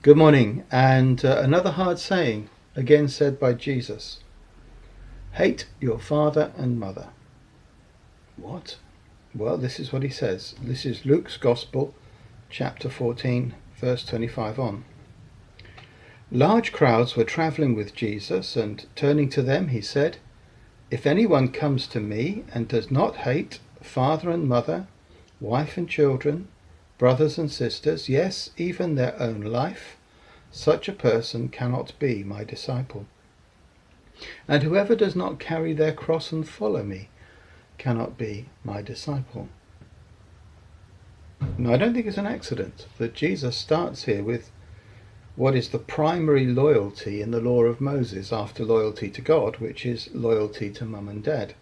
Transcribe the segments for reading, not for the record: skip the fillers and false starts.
Good morning, and another hard saying, again said by Jesus. Hate your father and mother. What? Well, this is what he says. This is Luke's Gospel, chapter 14, verse 25 on. Large crowds were travelling with Jesus, and turning to them, he said, If anyone comes to me and does not hate father and mother, wife and children, brothers and sisters, yes, even their own life, such a person cannot be my disciple. And whoever does not carry their cross and follow me cannot be my disciple. Now, I don't think it's an accident that Jesus starts here with what is the primary loyalty in the law of Moses after loyalty to God, which is loyalty to mum and dad.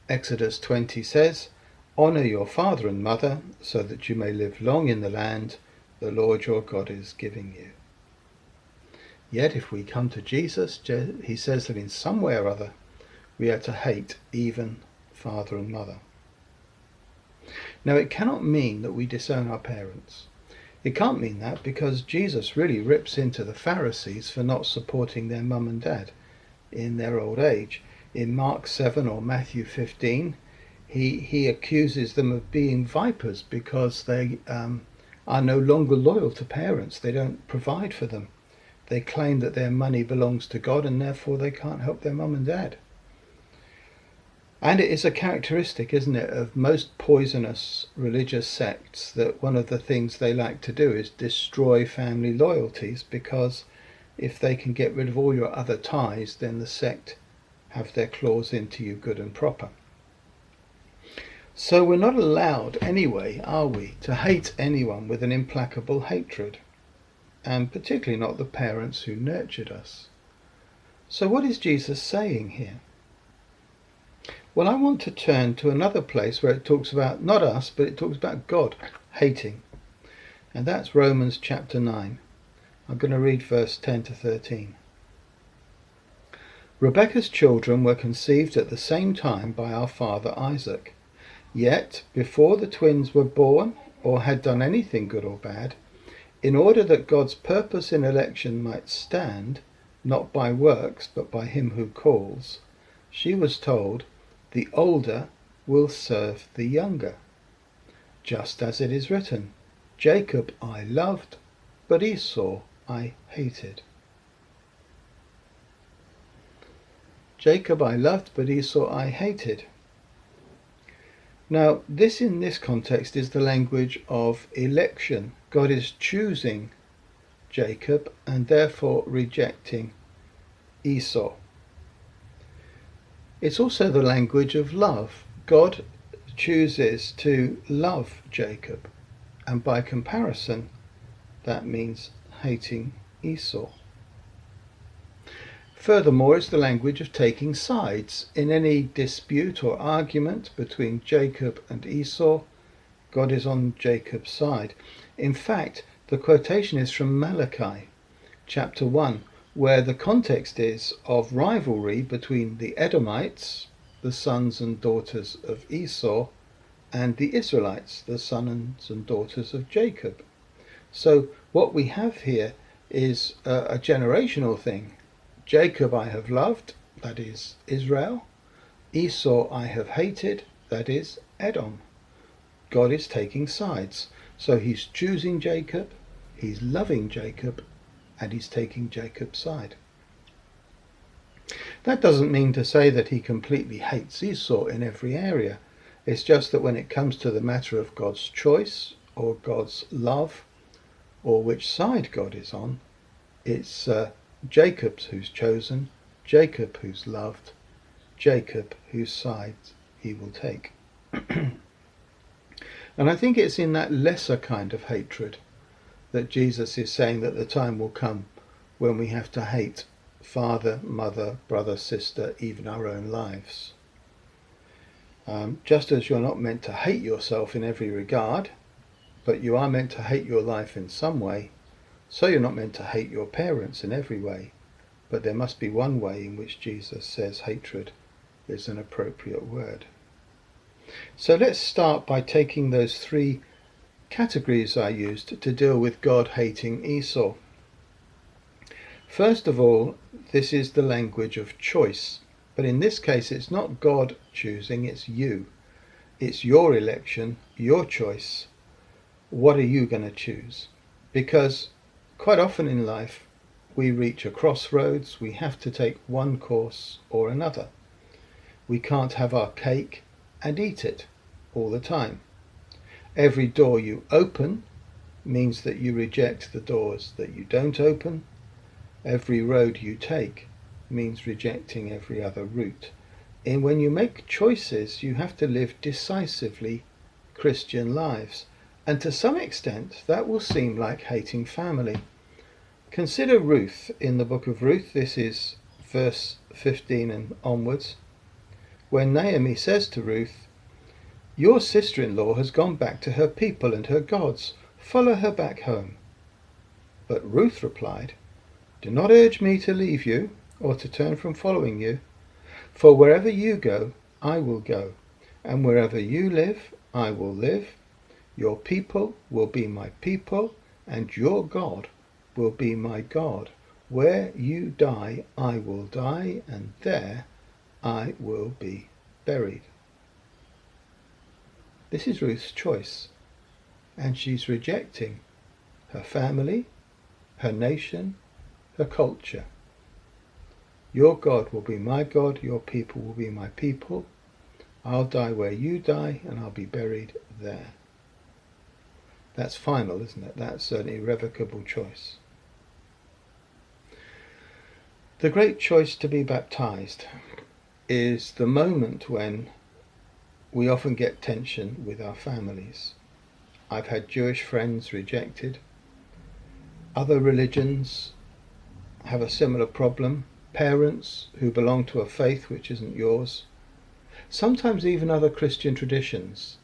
Exodus 20 says, Honour your father and mother so that you may live long in the land the Lord your God is giving you. Yet if we come to Jesus, he says that in some way or other we are to hate even father and mother. Now, it cannot mean that we disown our parents. It can't mean that, because Jesus really rips into the Pharisees for not supporting their mum and dad in their old age. In Mark 7 or Matthew 15, he accuses them of being vipers because they are no longer loyal to parents. They don't provide for them. They claim that their money belongs to God and therefore they can't help their mum and dad. And it is a characteristic, isn't it, of most poisonous religious sects that one of the things they like to do is destroy family loyalties, because if they can get rid of all your other ties, then the sect have their claws into you good and proper. So we're not allowed anyway, are we, to hate anyone with an implacable hatred, and particularly not the parents who nurtured us. So what is Jesus saying here? Well, I want to turn to another place where it talks about not us, but it talks about God hating. And that's Romans chapter 9. I'm going to read verse 10 to 13. Rebekah's children were conceived at the same time by our father Isaac. Yet, before the twins were born or had done anything good or bad, in order that God's purpose in election might stand, not by works, but by him who calls, she was told, the older will serve the younger. Just as it is written, Jacob I loved, but Esau I hated. Jacob I loved, but Esau I hated. Now, this in this context is the language of election. God is choosing Jacob and therefore rejecting Esau. It's also the language of love. God chooses to love Jacob, and by comparison, that means hating Esau. Furthermore, it's the language of taking sides. In any dispute or argument between Jacob and Esau, God is on Jacob's side. In fact, the quotation is from Malachi, chapter 1, where the context is of rivalry between the Edomites, the sons and daughters of Esau, and the Israelites, the sons and daughters of Jacob. So what we have here is a generational thing. Jacob I have loved, that is Israel. Esau I have hated, that is Edom. God is taking sides. So he's choosing Jacob, he's loving Jacob, and he's taking Jacob's side. That doesn't mean to say that he completely hates Esau in every area. It's just that when it comes to the matter of God's choice or God's love, or which side God is on, it's Jacob who's chosen, Jacob who's loved, Jacob whose side he will take. And I think it's in that lesser kind of hatred that Jesus is saying that the time will come when we have to hate father, mother, brother, sister, even our own lives. Just as you're not meant to hate yourself in every regard, but you are meant to hate your life in some way, so you're not meant to hate your parents in every way, but there must be one way in which Jesus says hatred is an appropriate word. So let's start by taking those three categories I used to deal with God hating Esau. First of all, this is the language of choice. But in this case, it's not God choosing, it's you. It's your election, your choice. What are you going to choose? Because quite often in life, we reach a crossroads. We have to take one course or another. We can't have our cake and eat it all the time. Every door you open means that you reject the doors that you don't open. Every road you take means rejecting every other route. And when you make choices, you have to live decisively Christian lives. And to some extent, that will seem like hating family. Consider Ruth in the book of Ruth. This is verse 15 and onwards. When Naomi says to Ruth, "Your sister-in-law has gone back to her people and her gods. Follow her back home." But Ruth replied, "Do not urge me to leave you or to turn from following you. For wherever you go, I will go, and wherever you live, I will live. Your people will be my people, and your God will be my God. Where you die, I will die, and there I will be buried." This is Ruth's choice, and she's rejecting her family, her nation, her culture. Your God will be my God, your people will be my people. I'll die where you die, and I'll be buried there. That's final, isn't it? That's an irrevocable choice. The great choice to be baptized is the moment when we often get tension with our families. I've had Jewish friends rejected. Other religions have a similar problem. Parents who belong to a faith which isn't yours. Sometimes even other Christian traditions.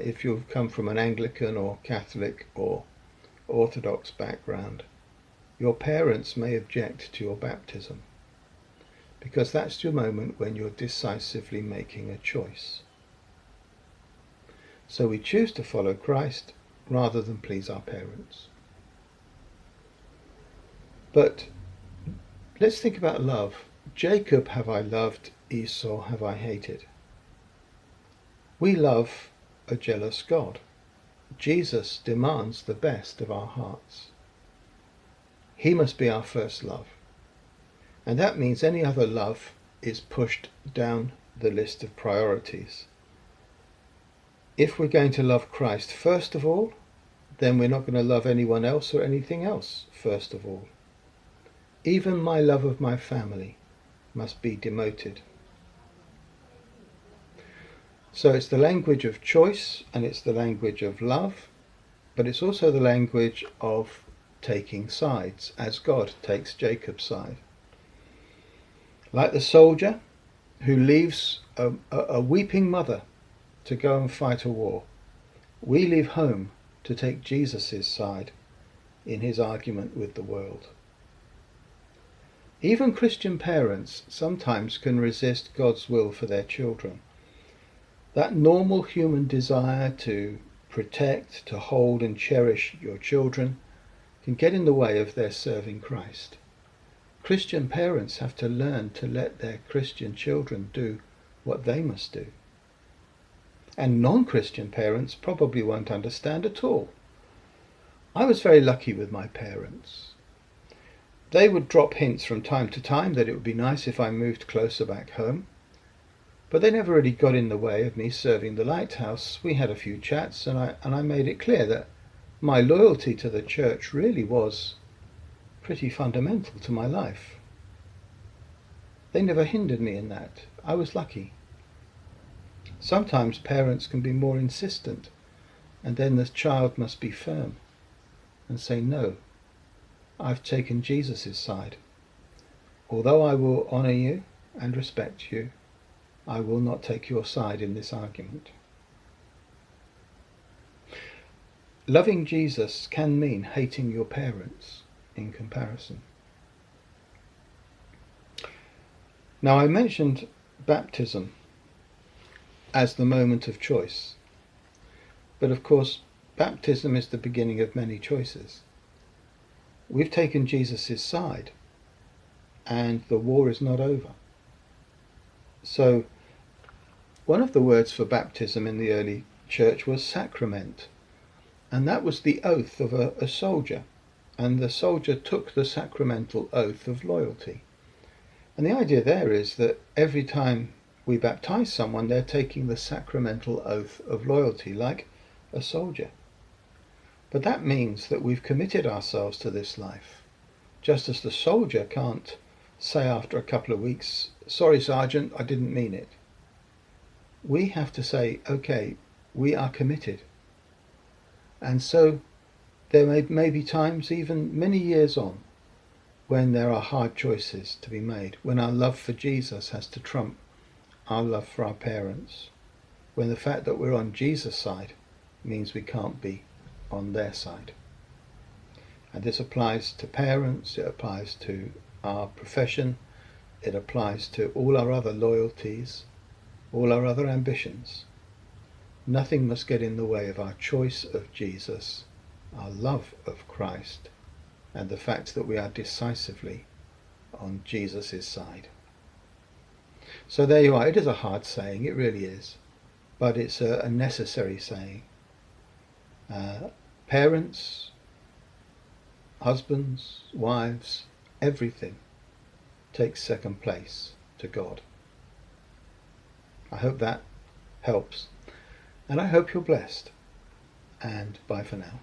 If you've come from an Anglican or Catholic or Orthodox background, your parents may object to your baptism, because that's your moment when you're decisively making a choice. So we choose to follow Christ rather than please our parents. But let's think about love. Jacob have I loved, Esau have I hated. We love a jealous God. Jesus demands the best of our hearts. He must be our first love. And that means any other love is pushed down the list of priorities. If we're going to love Christ first of all, then we're not going to love anyone else or anything else first of all. Even my love of my family must be demoted. So it's the language of choice, and it's the language of love, but it's also the language of taking sides, as God takes Jacob's side. Like the soldier who leaves a weeping mother to go and fight a war, we leave home to take Jesus' side in his argument with the world. Even Christian parents sometimes can resist God's will for their children. That normal human desire to protect, to hold and cherish your children can get in the way of their serving Christ. Christian parents have to learn to let their Christian children do what they must do. And non-Christian parents probably won't understand at all. I was very lucky with my parents. They would drop hints from time to time that it would be nice if I moved closer back home. But they never really got in the way of me serving the lighthouse. We had a few chats, and I made it clear that my loyalty to the church really was pretty fundamental to my life. They never hindered me in that. I was lucky. Sometimes parents can be more insistent, and then the child must be firm and say, "No, I've taken Jesus' side. Although I will honour you and respect you, I will not take your side in this argument." Loving Jesus can mean hating your parents in comparison. Now, I mentioned baptism as the moment of choice. But of course, baptism is the beginning of many choices. We've taken Jesus' side, and the war is not over. So one of the words for baptism in the early church was sacrament, and that was the oath of a soldier, and the soldier took the sacramental oath of loyalty. And the idea there is that every time we baptize someone, they're taking the sacramental oath of loyalty, like a soldier. But that means that we've committed ourselves to this life, just as the soldier can't say after a couple of weeks, "Sorry, Sergeant, I didn't mean it." We have to say, okay, we are committed. And so there may be times, even many years on, when there are hard choices to be made, when our love for Jesus has to trump our love for our parents, when the fact that we're on Jesus' side means we can't be on their side. And this applies to parents, it applies to our profession, it applies to all our other loyalties, all our other ambitions. Nothing must get in the way of our choice of Jesus, our love of Christ, and the fact that we are decisively on Jesus' side. So there you are. It is a hard saying, it really is, but it's a necessary saying. Parents, husbands, wives, everything takes second place to God. I hope that helps, and I hope you're blessed, and bye for now.